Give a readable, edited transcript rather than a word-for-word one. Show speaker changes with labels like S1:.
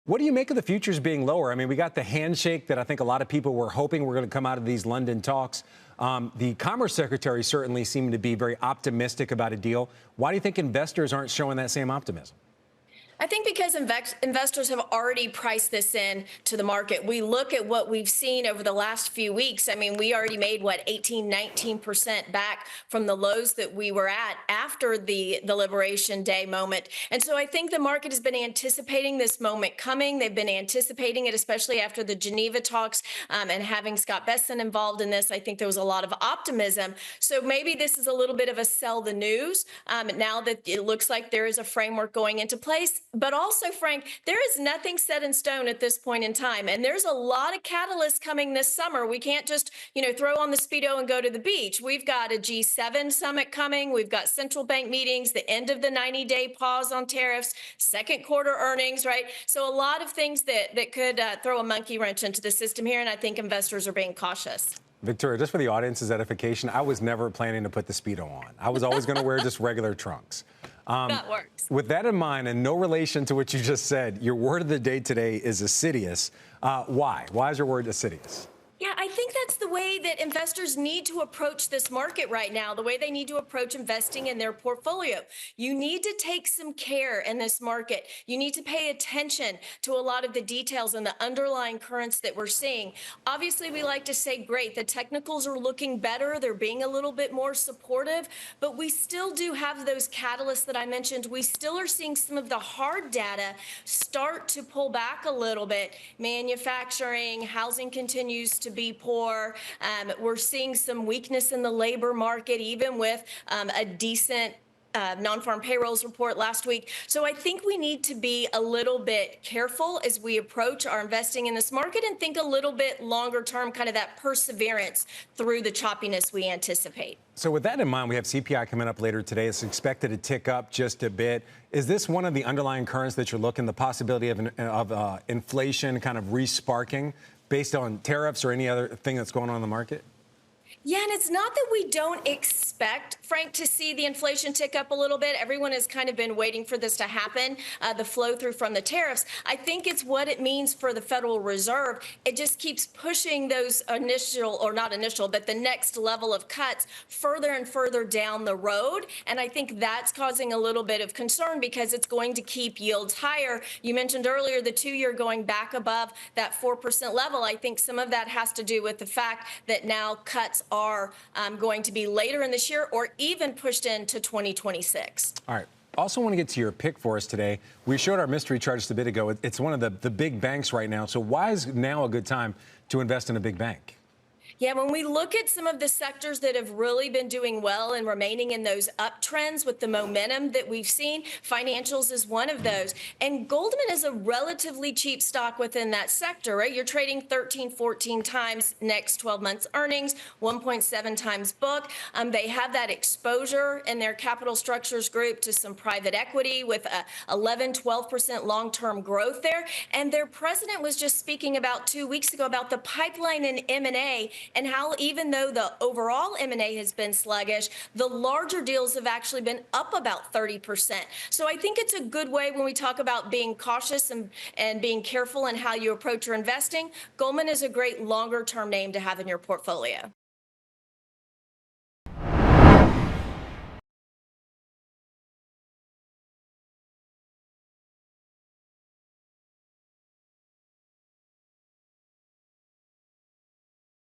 S1: What do you make of the futures being lower? I mean, we got the handshake that I think a lot of people were hoping were going to come out of these London talks. The Commerce Secretary certainly seemed to be very optimistic about a deal. Why do you think investors aren't showing that same optimism?
S2: I think because investors have already priced this in to the market. We look at what we've seen over the last few weeks. I mean, we already made, 18, 19% back from the lows that we were at after the Liberation Day moment. And so I think the market has been anticipating this moment coming. They've been anticipating it, especially after the Geneva talks and having Scott Bessent involved in this. I think there was a lot of optimism. So maybe this is a little bit of a sell the news now that it looks like there is a framework going into place. But also, Frank, there is nothing set in stone at this point in time. And there's a lot of catalysts coming this summer. We can't just, throw on the Speedo and go to the beach. We've got a G7 summit coming. We've got central bank meetings, the end of the 90-day pause on tariffs, second quarter earnings, right? So a lot of things that could throw a monkey wrench into the system here. And I think investors are being cautious.
S1: Victoria, just for the audience's edification, I was never planning to put the Speedo on. I was always going to wear just regular trunks.
S2: That works.
S1: With that in mind, and no relation to what you just said, your word of the day today is assiduous. Why? Why is your word assiduous?
S2: Yeah, I think that's the way that investors need to approach this market right now, the way they need to approach investing in their portfolio. You need to take some care in this market. You need to pay attention to a lot of the details and the underlying currents that we're seeing. Obviously, we like to say, great, the technicals are looking better. They're being a little bit more supportive, but we still do have those catalysts that I mentioned. We still are seeing some of the hard data start to pull back a little bit. Manufacturing, housing continues to be poor. We're seeing some weakness in the labor market, even with a decent non-farm payrolls report last week. So I think we need to be a little bit careful as we approach our investing in this market and think a little bit longer term, kind of that perseverance through the choppiness we anticipate.
S1: So with that in mind, we have CPI coming up later today. It's expected to tick up just a bit. Is this one of the underlying currents that you're looking, the possibility of inflation kind of re-sparking based on tariffs or any other thing that's going on in the market?
S2: Yeah, and it's not that we don't expect, Frank, to see the inflation tick up a little bit. Everyone has kind of been waiting for this to happen, the flow through from the tariffs. I think it's what it means for the Federal Reserve. It just keeps pushing those initial, or not initial, but the next level of cuts further and further down the road. And I think that's causing a little bit of concern because it's going to keep yields higher. You mentioned earlier the 2-year going back above that 4% level. I think some of that has to do with the fact that now cuts are going to be later in this year or even pushed into 2026.
S1: All right. Also want to get to your pick for us today. We showed our mystery chart just a bit ago. It's one of the big banks right now. So why is now a good time to invest in a big bank?
S2: Yeah, when we look at some of the sectors that have really been doing well and remaining in those uptrends with the momentum that we've seen, financials is one of those. And Goldman is a relatively cheap stock within that sector, right? You're trading 13, 14 times next 12 months earnings, 1.7 times book. They have that exposure in their capital structures group to some private equity with a 11, 12% long-term growth there. And their president was just speaking about 2 weeks ago about the pipeline in M&A and how even though the overall M&A has been sluggish, the larger deals have actually been up about 30%. So I think it's a good way when we talk about being cautious and being careful in how you approach your investing. Goldman is a great longer-term name to have in your portfolio.